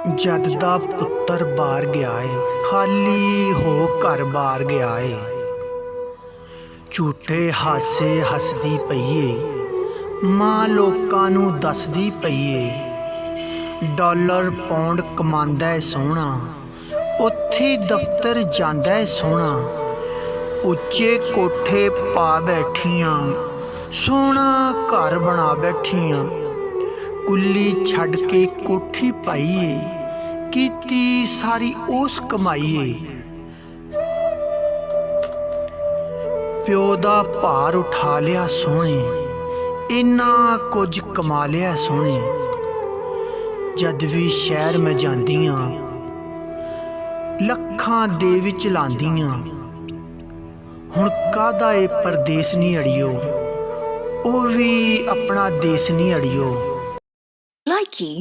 जद दा पुत्तर बाहर गया है, खाली हो घर बार गया है। झूठे हासे हसदी पईए, मां लोकां नूं दसदी पईए। डॉलर पौंड कमांदा है सोहना, उत्थे दफ्तर जांदा है सोहना। उच्चे कोठे पा बैठियां, सोहना घर बना बैठियां। कुल्ली छड़ के कोठी पाईए, कीती सारी उस कमाईए। प्यो दा भार उठा लिया सोहणे, इन्ना कुछ कमा लिया सोहणे। जद भी शहर मैं जांदियां, लखां दे विच लांदियां। हुण काहदा ए परदेस नी अड़ियो, ओ भी अपना देस नी अड़ियो। Likey